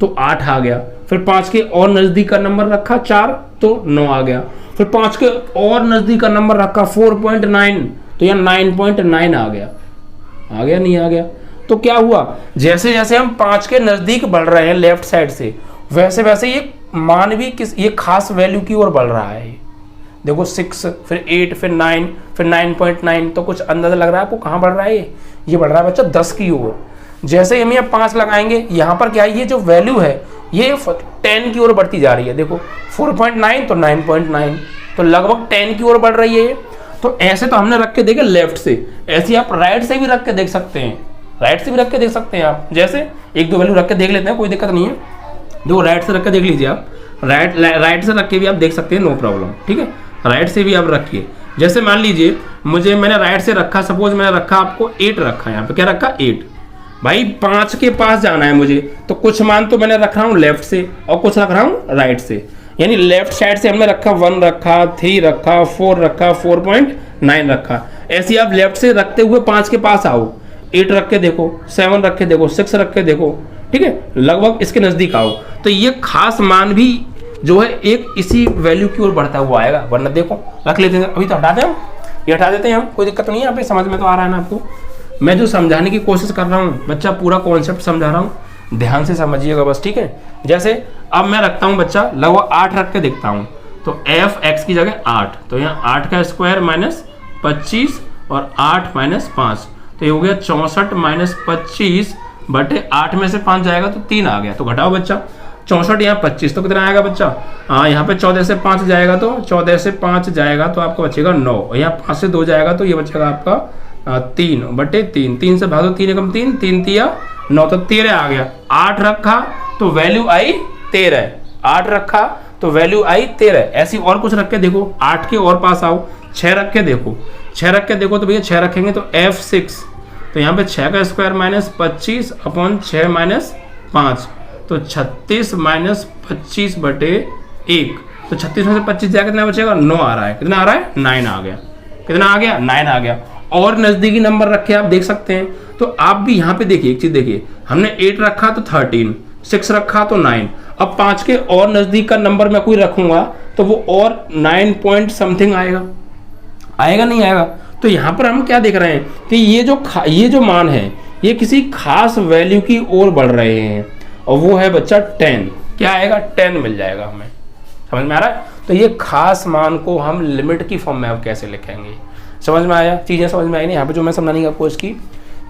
तो 8 आ गया, फिर 5 के और नज़दीक का नंबर रखा 4 तो 9 आ गया, फिर 5 के और नज़दीक का नंबर रखा 4.9 तो यहाँ 9.9 आ गया नहीं आ गया। तो क्या हुआ, जैसे जैसे हम 5 के नज़दीक बढ़ रहे हैं लेफ्ट साइड से, वैसे वैसे ये मान भी ये खास वैल्यू की ओर बढ़ रहा है। देखो 6, फिर 8, फिर 9, फिर 9.9, तो कुछ अंदाजा लग रहा है आपको कहाँ बढ़ रहा है, ये बढ़ रहा है बच्चा 10 की ओर। जैसे हम यहाँ 5 लगाएंगे, यहाँ पर क्या है, ये जो वैल्यू है ये 10 की ओर बढ़ती जा रही है। देखो 4.9 तो 9.9, तो लगभग 10 की ओर बढ़ रही है। तो ऐसे तो हमने रख के देखे लेफ्ट से, ऐसे आप राइट से भी रख के देख सकते हैं, राइट से भी रख के देख सकते हैं आप। जैसे 1-2 वैल्यू रख के देख लेते हैं, कोई दिक्कत नहीं है। देखो राइट से रख के देख लीजिए आप, राइट से रख के भी आप देख सकते हैं, नो प्रॉब्लम, ठीक है। राइट से भी आप रखिए। जैसे मान लीजिए मैंने राइट से रखा, सपोज मैंने रखा आपको 8 रखा, यहाँ पे क्या रखा 8, भाई 5 के पास जाना है मुझे, तो कुछ मान तो मैंने रख रहा हूँ लेफ्ट से और कुछ रख रहा हूँ राइट से, यानी लेफ्ट साइड से हमने रखा 1 रखा, 3 रखा, 4 रखा, 4.9 रखा। ऐसे आप लेफ्ट से रखते हुए 5 के पास आओ, 8 रख के देखो, 7 रख के देखो, 6 रख के देखो, ठीक है, लगभग इसके नज़दीक आओ, तो ये खास मान भी जो है एक इसी वैल्यू की ओर बढ़ता हुआ आएगा। वरना देखो रख लेते हैं, अभी तो हटा दें हम, ये हटा देते हैं हम, कोई दिक्कत नहीं है। यहाँ पे समझ में तो आ रहा है ना आपको, मैं जो समझाने की कोशिश कर रहा हूँ बच्चा, पूरा कॉन्सेप्ट समझा रहा हूँ, ध्यान से समझिएगा बस, ठीक है। जैसे अब मैं रखता हूँ बच्चा लगभग 8 रख के देखता हूँ, तो f(x) की जगह 8, तो यहाँ 8 का स्क्वायर माइनस 25 और 8 माइनस 5, तो ये हो गया 64 माइनस 25 बटे 8 में से 5 जाएगा तो 3 आ गया। तो घटाओ बच्चा, 64 यहाँ 25 तो कितना आएगा बच्चा, यहाँ पे 14 से 5 जाएगा, तो 14 से 5 जाएगा तो आपको बचेगा 9, और यहाँ 5 से 2 जाएगा तो ये बचेगा आपका 3 बटे 3, 3 से भागो 3 एकम 3, 3 तिया 9, तो 13 आ गया। 8 रखा तो वैल्यू आई 13, 8 रखा तो वैल्यू आई 13। ऐसी और कुछ रख के देखो, 8 के और पास आओ, 6 रख के देखो, 6 रख के देखो, तो भैया 6 रखेंगे तो f(6), तो यहाँ पे 6 का स्क्वायर माइनस 25 अपॉन 6 माइनस 5, तो 36 माइनस 25 बटे 1, तो 36 में से 25 जाएगा कितना बचेगा, 9 आ रहा है, कितना आ रहा है 9 आ गया, कितना आ गया 9 आ गया। और नज़दीकी नंबर रखे आप देख सकते हैं, तो आप भी यहाँ पे देखिए एक चीज़ देखिए, हमने 8 रखा तो 13, 6 रखा तो 9, अब 5 के और नज़दीक का नंबर मैं कोई रखूँगा तो वो और 9 पॉइंट समथिंग आएगा नहीं आएगा। तो यहाँ पर हम क्या देख रहे हैं कि ये जो मान है ये किसी खास वैल्यू की ओर बढ़ रहे हैं, और वो है बच्चा 10, क्या आएगा 10 मिल जाएगा हमें, समझ में आ रहा है। तो ये खास मान को हम लिमिट की फॉर्म में अब कैसे लिखेंगे, समझ में आया, चीज़ें समझ में आई नहीं। यहाँ पे जो मैं समझाने की कोशिश की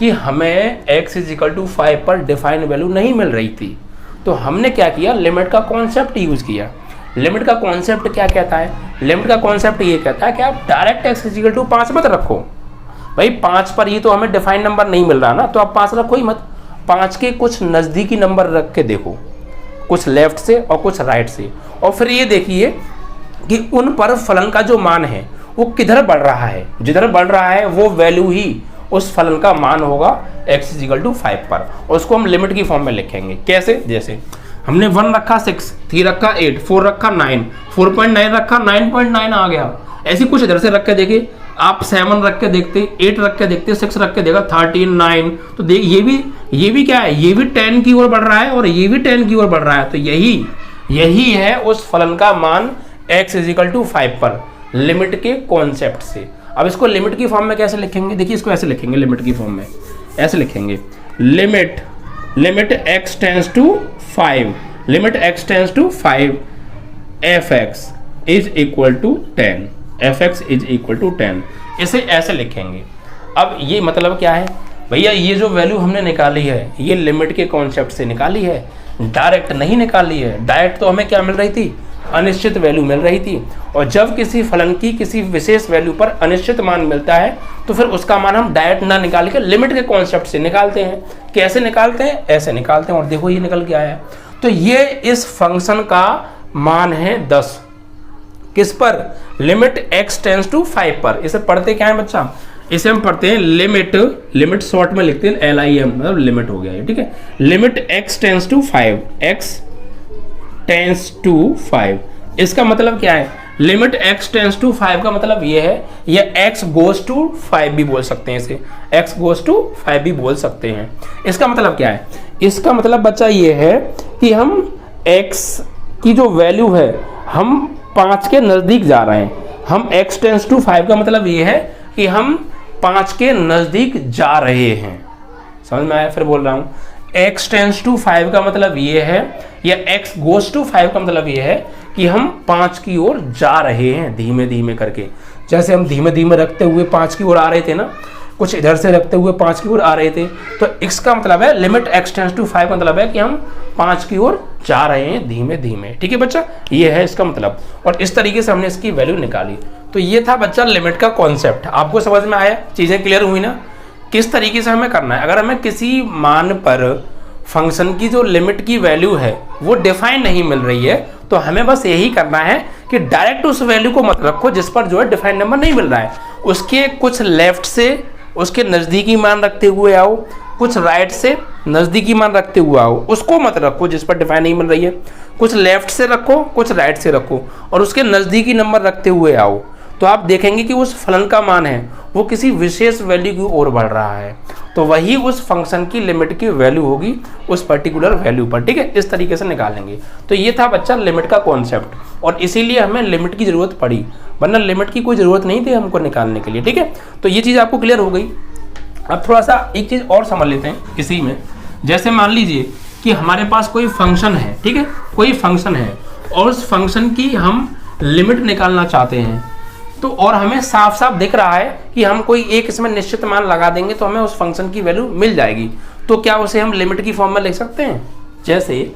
कि हमें x = 5 पर डिफाइंड वैल्यू नहीं मिल रही थी, तो हमने क्या किया, लिमिट का कॉन्सेप्ट यूज़ किया। लिमिट का कॉन्सेप्ट क्या कहता है, लिमिट का कॉन्सेप्ट ये कहता है कि आप डायरेक्ट x = 5 मत रखो, भाई 5 पर ही तो हमें डिफाइंड नंबर नहीं मिल रहा ना, तो आप 5 रखो ही मत, 5 के कुछ नज़दीकी नंबर रख के देखो, कुछ लेफ्ट से और कुछ राइट से, और फिर ये देखिए कि उन पर फलन का जो मान है वो किधर बढ़ रहा है, जिधर बढ़ रहा है वो वैल्यू ही उस फलन का मान होगा x = 5 पर, और उसको हम लिमिट की फॉर्म में लिखेंगे। कैसे, जैसे हमने 1 रखा 6, 3 रखा 8, 4 रखा 9, 4.9 रखा 9.9 आ गया। ऐसी कुछ इधर से रख के देखिए, आप 7 रख के देखते, 8 रख के देखते, 6 रख के देखा 13, 9, तो देख ये भी क्या है, ये भी 10 की ओर बढ़ रहा है और ये भी 10 की ओर बढ़ रहा है, तो यही है उस फलन का मान x इजिकल टू 5 पर लिमिट के कॉन्सेप्ट से। अब इसको लिमिट की फॉर्म में कैसे लिखेंगे, देखिए इसको ऐसे लिखेंगे, लिमिट की फॉर्म में ऐसे लिखेंगे, limit x tends to 5, limit x tends to 5 fx is equal to 10, fx is equal to 10, इसे ऐसे लिखेंगे। अब ये मतलब क्या है भैया, ये जो वैल्यू हमने निकाली है ये लिमिट के कॉन्सेप्ट से निकाली है, डायरेक्ट नहीं निकाली है। डायरेक्ट तो हमें क्या मिल रही थी, अनिश्चित वैल्यू मिल रही थी, और जब किसी फलन की किसी विशेष वैल्यू पर अनिश्चित मान मिलता है तो फिर उसका मान हम डायरेक्ट ना निकाल के लिमिट के कॉन्सेप्ट से निकालते हैं। कैसे निकालते हैं, ऐसे निकालते हैं, और देखो ये निकल के आया। तो ये इस फंक्शन का मान है 10, किस पर, लिमिट x टेंस टू 5 पर। इसे पढ़ते क्या है बच्चा, इसे हम पढ़ते हैं लिमिट शॉर्ट में लिखते हैं LIM, मतलब लिमिट हो गया ये, ठीक है। Limit x tends to 5, x tends to 5, इसका मतलब क्या है, लिमिट x टेंस टू 5 का मतलब ये है, या x गोज टू 5 भी बोल सकते हैं इसे, x गोज टू 5 भी बोल सकते हैं। इसका मतलब क्या है, इसका मतलब बच्चा ये है कि हम x की जो वैल्यू है हम 5 के नजदीक जा रहे हैं। हम x टेंस टू 5 का मतलब ये है कि हम 5 के नजदीक जा रहे हैं। समझ में आया, फिर बोल रहा हूं, x टेंस टू 5 का मतलब ये है, या x गोज टू 5 का मतलब ये है कि हम 5 की ओर जा रहे हैं धीमे धीमे करके। जैसे हम धीमे धीमे रखते हुए 5 की ओर आ रहे थे ना, कुछ इधर से रखते हुए 5 की ओर आ रहे थे, तो इसका मतलब है लिमिट x टेंस टू 5 का मतलब है कि हम 5 की ओर जा रहे हैं धीमे धीमे। ठीक है बच्चा, ये है इसका मतलब, और इस तरीके से हमने इसकी वैल्यू निकाली। तो ये था बच्चा लिमिट का कॉन्सेप्ट। आपको समझ में आया, चीजें क्लियर हुई ना, किस तरीके से हमें करना है। अगर हमें किसी मान पर फंक्शन की जो लिमिट की वैल्यू है वो डिफाइन नहीं मिल रही है, तो हमें बस यही करना है कि डायरेक्ट उस वैल्यू को मत रखो जिस पर जो है डिफाइन नंबर नहीं मिल रहा है, उसके कुछ लेफ्ट से उसके नज़दीकी मान रखते हुए आओ, कुछ राइट से नज़दीकी मान रखते हुए आओ, उसको मत रखो जिस पर डिफाइन नहीं मिल रही है। कुछ लेफ्ट से रखो, कुछ राइट से रखो, और उसके नज़दीकी नंबर रखते हुए आओ, तो आप देखेंगे कि उस फलन का मान है वो किसी विशेष वैल्यू की ओर बढ़ रहा है, तो वही उस फंक्शन की लिमिट की वैल्यू होगी उस पर्टिकुलर वैल्यू पर। ठीक है, इस तरीके से निकालेंगे। तो ये था बच्चा लिमिट का कॉन्सेप्ट, और इसीलिए हमें लिमिट की जरूरत पड़ी, वरना लिमिट की कोई जरूरत नहीं थी हमको निकालने के लिए। ठीक है, तो ये चीज़ आपको क्लियर हो गई। अब थोड़ा सा एक चीज़ और समझ लेते हैं इसी में। जैसे मान लीजिए कि हमारे पास कोई फंक्शन है, ठीक है, कोई फंक्शन है, और उस फंक्शन की हम लिमिट निकालना चाहते हैं, तो और हमें साफ साफ दिख रहा है कि हम कोई एक इसमें निश्चित मान लगा देंगे तो हमें उस फंक्शन की वैल्यू मिल जाएगी, तो क्या उसे हम लिमिट की फॉर्म में लिख सकते हैं। जैसे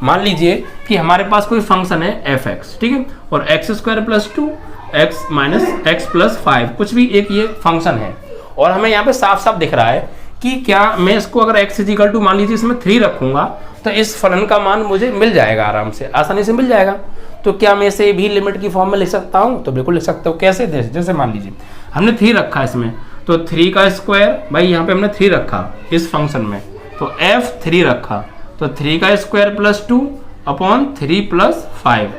मान लीजिए कि हमारे पास कोई फंक्शन है fx, ठीक है, और x² + 2 x - x + 5 कुछ भी एक ये फंक्शन है, और हमें यहाँ पे साफ साफ दिख रहा है कि क्या मैं इसको अगर x = मान लीजिए इसमें 3 रखूंगा तो इस फलन का मान मुझे मिल जाएगा, आराम से आसानी से मिल जाएगा। तो क्या मैं इसे भी लिमिट की फॉर्म में लिख सकता हूँ, तो बिल्कुल लिख सकता हूँ। कैसे, जैसे मान लीजिए हमने 3 रखा इसमें, तो 3 का स्क्वायर, भाई यहाँ पे हमने 3 रखा इस फंक्शन में, तो f3 रखा, तो 3 का स्क्वायर + 2 अपॉन 3 + 5,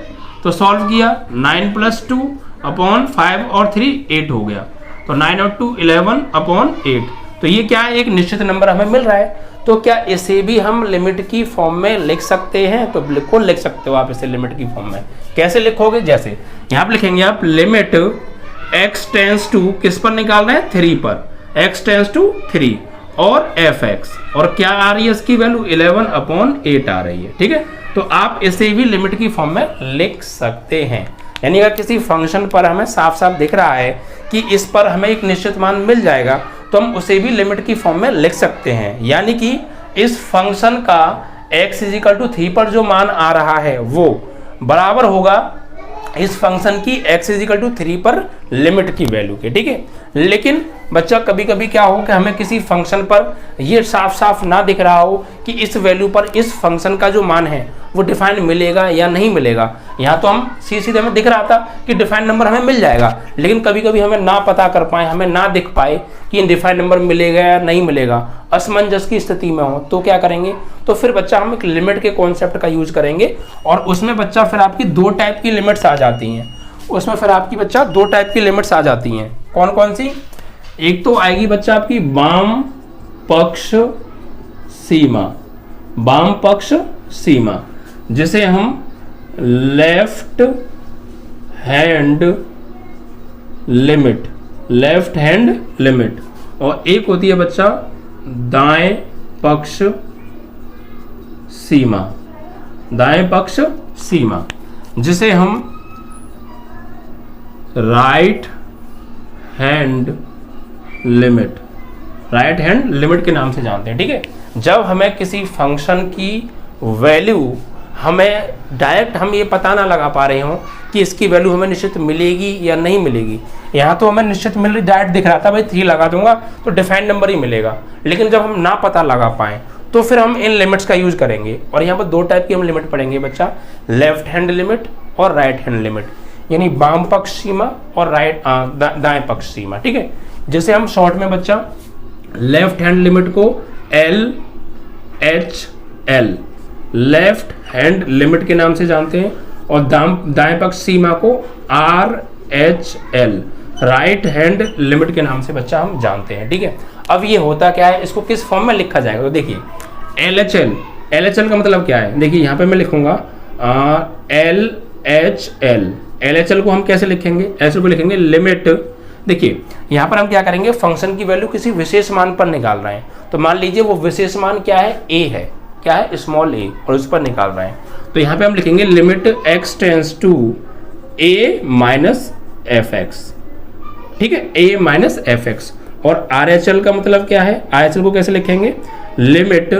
तो सॉल्व किया 9 + 2 अपॉन 5 और 3 8 हो गया, तो 9 और 2 11 अपॉन 8। तो ये क्या है, एक निश्चित नंबर हमें मिल रहा है। तो क्या इसे भी हम लिमिट की फॉर्म में लिख सकते हैं, तो बिल्कुल लिख सकते हो आप इसे लिमिट की फॉर्म में। कैसे लिखोगे, जैसे यहाँ पे लिखेंगे आप लिमिट x टेंस टू किस पर निकाल रहे हैं, 3 पर, x टेंस टू 3 और fx, और क्या आ रही है इसकी वैल्यू 11 अपॉन 8 आ रही है। ठीक है, तो आप इसे भी लिमिट की फॉर्म में लिख सकते हैं। यानी अगर किसी फंक्शन पर हमें साफ साफ दिख रहा है कि इस पर हमें एक निश्चित मान मिल जाएगा, तो हम उसे भी लिमिट की फॉर्म में लिख सकते हैं। यानी कि इस फंक्शन का x = 3 पर जो मान आ रहा है वो बराबर होगा इस फंक्शन की x = 3 पर लिमिट की वैल्यू के। ठीक है, लेकिन बच्चा कभी कभी क्या हो कि हमें किसी फंक्शन पर ये साफ साफ ना दिख रहा हो कि इस वैल्यू पर इस फंक्शन का जो मान है वो डिफाइन मिलेगा या नहीं मिलेगा। यहाँ तो हम सीधे हमें दिख रहा था कि डिफाइन नंबर हमें मिल जाएगा, लेकिन कभी कभी हमें ना पता कर पाए, हमें ना दिख पाए कि डिफाइन नंबर मिलेगा या नहीं मिलेगा, असमंजस की स्थिति में हो, तो क्या करेंगे, तो फिर बच्चा हम एक लिमिट के कॉन्सेप्ट का यूज करेंगे। और उसमें बच्चा फिर आपकी 2 टाइप की लिमिट्स आ जाती हैं। उसमें फिर आपकी बच्चा 2 टाइप की लिमिट्स आ जाती हैं। कौन कौन सी, एक तो आएगी बच्चा आपकी वाम पक्ष सीमा, वाम पक्ष सीमा, जिसे हम left hand limit, left hand limit, और एक होती है बच्चा दाएं पक्ष सीमा, दाएं पक्ष सीमा, जिसे हम right hand limit, right hand limit के नाम से जानते हैं। ठीक है, जब हमें किसी फंक्शन की वैल्यू, हमें डायरेक्ट हम ये पता ना लगा पा रहे हो कि इसकी वैल्यू हमें निश्चित मिलेगी या नहीं मिलेगी, यहाँ तो हमें निश्चित मिल रही, डायरेक्ट दिख रहा था भाई 3 लगा दूंगा तो डिफाइंड नंबर ही मिलेगा, लेकिन जब हम ना पता लगा पाएँ तो फिर हम इन लिमिट्स का यूज करेंगे। और यहाँ पर 2 टाइप की हम लिमिट पढ़ेंगे बच्चा, लेफ्ट हैंड लिमिट और राइट हैंड लिमिट, यानी वाम पक्ष सीमा और दाएं पक्ष सीमा। ठीक है, जैसे हम शॉर्ट में बच्चा लेफ्ट हैंड लिमिट को LHL, लेफ्ट हैंड लिमिट के नाम से जानते हैं, और दाएं पक्ष सीमा को RHL, राइट हैंड लिमिट के नाम से बच्चा हम जानते हैं। ठीक है, अब ये होता क्या है, इसको किस फॉर्म में लिखा जाएगा, तो देखिए LHL, LHL का मतलब क्या है, देखिए यहाँ पे मैं लिखूंगा LHL, LHL को हम कैसे लिखेंगे, LHL को लिखेंगे लिमिट। देखिए यहाँ पर हम क्या करेंगे, फंक्शन की वैल्यू किसी विशेष मान पर निकाल रहे हैं, तो मान लीजिए वो विशेष मान क्या है, a है, क्या है, स्मॉल a, और उस पर निकाल रहे हैं, तो यहाँ पे हम लिखेंगे limit x tends to a minus fx। ठीक है, a माइनस fx, और RHL का मतलब क्या है, RHL को कैसे लिखेंगे, limit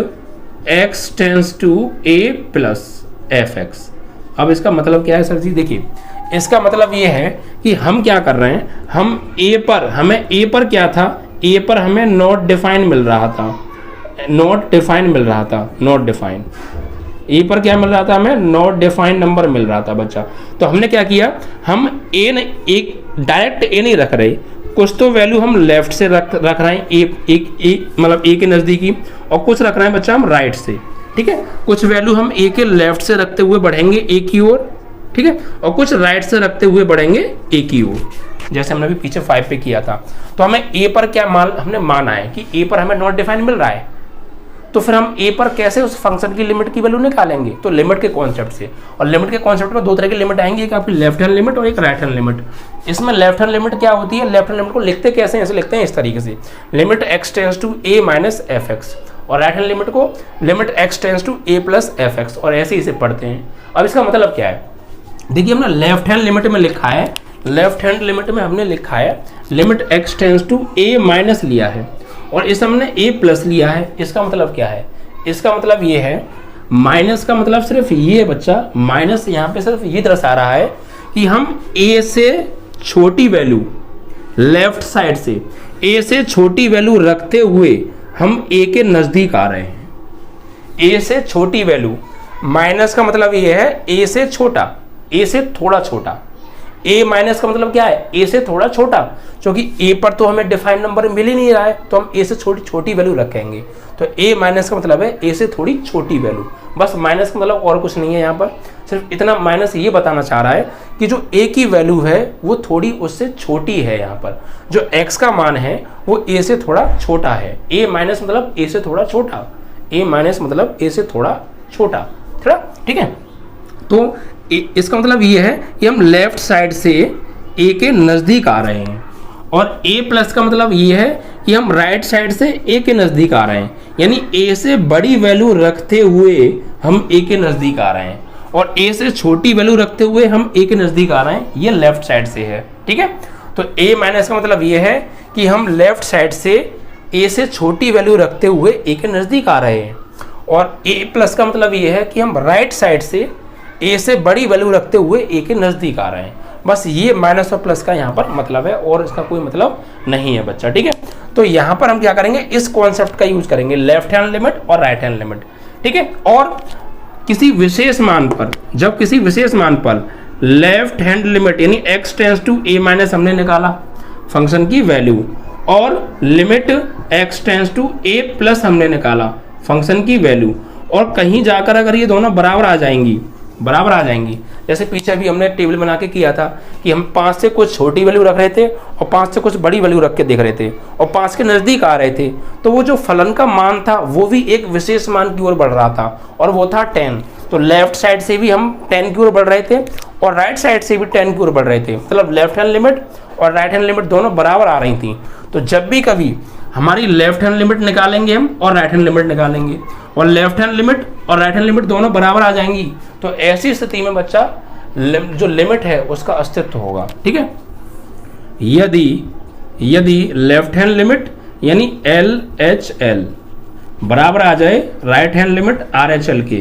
x tends to a plus fx। अब इसका मतलब क्या है सर जी, देखिए इसका मतलब ये है कि हम क्या कर रहे हैं, हम a पर, हमें a पर क्या था, a पर हमें नॉट डिफाइन मिल रहा था, नॉट डिफाइन मिल रहा था, नॉट डिफाइन, ए पर क्या मिल रहा था, हमें नॉट डिफाइंड नंबर मिल रहा था बच्चा। तो हमने क्या किया, हम ए एक डायरेक्ट ए नहीं रख रहे, कुछ तो वैल्यू हम लेफ्ट से रख रहे हैं, एक मतलब ए के नज़दीकी, और कुछ रख रहे हैं बच्चा हम राइट से। ठीक है, कुछ वैल्यू हम ए के लेफ्ट से रखते हुए बढ़ेंगे ए की ओर, ठीक है, और कुछ राइट से रखते हुए बढ़ेंगे ए की ओर, जैसे हमने अभी पीछे 5 पे किया था। तो हमें ए पर क्या हमने माना है कि ए पर हमें नॉट डिफाइन मिल रहा है, तो फिर हम ए पर कैसे उस फंक्शन की लिमिट की वैल्यू निकालेंगे, तो लिमिट के कॉन्सेप्ट से। और लिमिट के कॉन्सेप्ट में 2 तरह की लिमिट आएंगी, एक आपकी लेफ्ट हैंड लिमिट और एक राइट हैंड लिमिट। इसमें लेफ्ट हैंड लिमिट क्या होती है, लेफ्ट हैंड लिमिट को लिखते कैसे हैं, ऐसे लिखते हैं इस तरीके से, limit x tends to a minus fx, और राइट हैंड लिमिट को limit x tends to a plus fx, और ऐसे इसे पढ़ते हैं। अब इसका मतलब क्या है, देखिए हमने लेफ्ट हैंड लिमिट में लिखा है, लेफ्ट हैंड लिमिट में हमने लिखा है limit x tends to a minus लिया है, और इस हमने a प्लस लिया है। इसका मतलब क्या है, इसका मतलब ये है, माइनस का मतलब सिर्फ ये है बच्चा, माइनस यहाँ पे सिर्फ ये दर्शा रहा है कि हम a से छोटी वैल्यू, लेफ्ट साइड से a से छोटी वैल्यू रखते हुए हम a के नज़दीक आ रहे हैं। a से छोटी वैल्यू, माइनस का मतलब ये है a से छोटा, a से थोड़ा छोटा, a माइनस का मतलब क्या है, a से थोड़ा छोटा, क्योंकि a पर तो हमें डिफाइंड नंबर मिल ही नहीं रहा है, तो हम a से छोटी वैल्यू रखेंगे। तो a माइनस का मतलब है a से थोड़ी छोटी वैल्यू, बस माइनस का मतलब और कुछ नहीं है। यहाँ पर सिर्फ इतना माइनस ये बताना चाह रहा है कि जो a की वैल्यू है वो थोड़ी उससे छोटी है। यहाँ पर जो x का मान है वो a से थोड़ा छोटा है, a माइनस मतलब a से थोड़ा छोटा, a माइनस मतलब a से थोड़ा छोटा, ठीक है। तो इसका मतलब ये है कि हम लेफ्ट साइड से a के नज़दीक आ रहे हैं, और a प्लस का मतलब ये है कि हम राइट साइड से a के नज़दीक आ रहे हैं, यानी a से बड़ी वैल्यू रखते हुए हम a के नज़दीक आ रहे हैं, और a से छोटी वैल्यू रखते हुए हम a के नज़दीक आ रहे हैं, ये लेफ्ट साइड से है। ठीक है, तो a माइनस का मतलब ये है कि हम लेफ्ट साइड से a से छोटी वैल्यू रखते हुए a के नज़दीक आ रहे हैं, और a प्लस का मतलब ये है कि हम राइट साइड से a से बड़ी वैल्यू रखते हुए a के नज़दीक आ रहे हैं। बस ये माइनस और प्लस का यहाँ पर मतलब है, और इसका कोई मतलब नहीं है बच्चा। ठीक है, तो यहाँ पर हम क्या करेंगे, इस कॉन्सेप्ट का यूज करेंगे, लेफ्ट हैंड लिमिट और राइट हैंड लिमिट। ठीक है, और किसी विशेष मान पर, जब किसी विशेष मान पर लेफ्ट हैंड लिमिट यानी x tends to a minus हमने निकाला फंक्शन की वैल्यू, और limit x tends to a plus हमने निकाला फंक्शन की वैल्यू, और कहीं जाकर अगर ये दोनों बराबर आ जाएंगी, जैसे पीछे भी हमने टेबल बना के किया था कि हम 5 से कुछ छोटी वैल्यू रख रहे थे और 5 से कुछ बड़ी वैल्यू रख के देख रहे थे, और 5 के नज़दीक आ रहे थे, तो वो जो फलन का मान था वो भी एक विशेष मान की ओर बढ़ रहा था, और वो था 10। तो लेफ्ट साइड से भी हम 10 की ओर बढ़ रहे थे, और राइट साइड से भी 10 की ओर बढ़ रहे थे, मतलब लेफ्ट हैंड लिमिट और राइट हैंड लिमिट दोनों बराबर आ रही थी। तो जब भी कभी हमारी लेफ्ट हैंड लिमिट निकालेंगे हम और राइट हैंड लिमिट निकालेंगे और लेफ्ट हैंड लिमिट और राइट हैंड लिमिट दोनों बराबर आ जाएंगी, तो ऐसी स्थिति में बच्चा जो लिमिट है उसका अस्तित्व होगा। ठीक है, यदि लेफ्ट हैंड लिमिट यानी LHL बराबर आ जाए राइट हैंड लिमिट RHL के,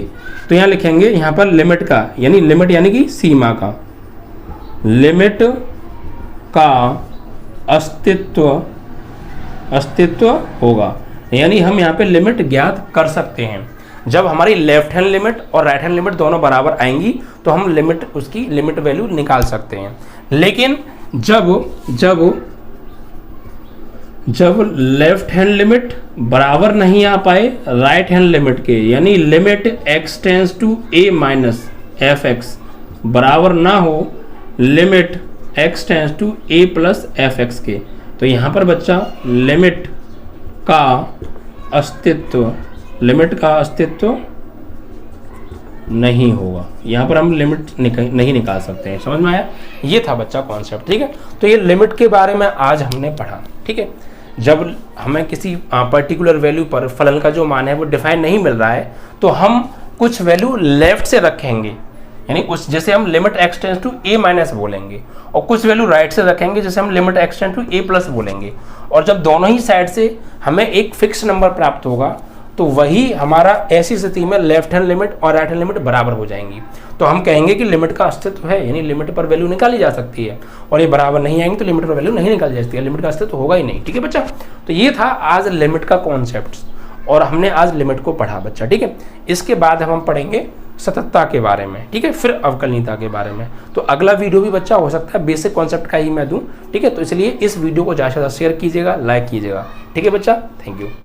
तो यहाँ लिखेंगे यहाँ पर लिमिट का यानी कि सीमा का, लिमिट का अस्तित्व होगा। यानी हम यहाँ पे लिमिट ज्ञात कर सकते हैं। जब हमारी लेफ्ट हैंड लिमिट और राइट हैंड लिमिट दोनों बराबर आएंगी तो हम उसकी लिमिट वैल्यू निकाल सकते हैं। लेकिन जब लेफ्ट हैंड लिमिट बराबर नहीं आ पाए राइट हैंड लिमिट के, यानी limit x tends to a minus fx बराबर ना हो limit x tends to a plus fx के, तो यहाँ पर बच्चा लिमिट का अस्तित्व नहीं होगा। यहाँ पर हम लिमिट नहीं निकाल सकते हैं। समझ में आया? ये था बच्चा कॉन्सेप्ट। ठीक है, तो ये लिमिट के बारे में आज हमने पढ़ा। ठीक है, जब हमें किसी पर्टिकुलर वैल्यू पर फलन का जो मान है वो डिफाइन नहीं मिल रहा है तो हम कुछ वैल्यू लेफ्ट से रखेंगे, यानी उस जैसे हम limit x tends to a minus बोलेंगे, और कुछ वैल्यू राइट से रखेंगे जैसे हम limit x tends to a plus बोलेंगे। और जब दोनों ही साइड से हमें एक फिक्स नंबर प्राप्त होगा तो वही हमारा ऐसी स्थिति में लेफ्ट हैंड लिमिट और राइट हैंड लिमिट बराबर हो जाएंगी, तो हम कहेंगे कि लिमिट का अस्तित्व है, यानी लिमिट पर वैल्यू निकाली जा सकती है। और ये बराबर नहीं आएंगे तो लिमिट पर वैल्यू नहीं निकाली जा सकती है, लिमिट का अस्तित्व होगा ही नहीं। ठीक है बच्चा, तो ये था आज लिमिट का कॉन्सेप्ट और हमने आज लिमिट को पढ़ा बच्चा। ठीक है, इसके बाद हम पढ़ेंगे सततता के बारे में। ठीक है, फिर अवकलनीयता के बारे में। तो अगला वीडियो भी बच्चा हो सकता है बेसिक कॉन्सेप्ट का ही मैं दूं। ठीक है, तो इसलिए इस वीडियो को ज़्यादा से ज़्यादा शेयर कीजिएगा, लाइक कीजिएगा। ठीक है बच्चा, थैंक यू।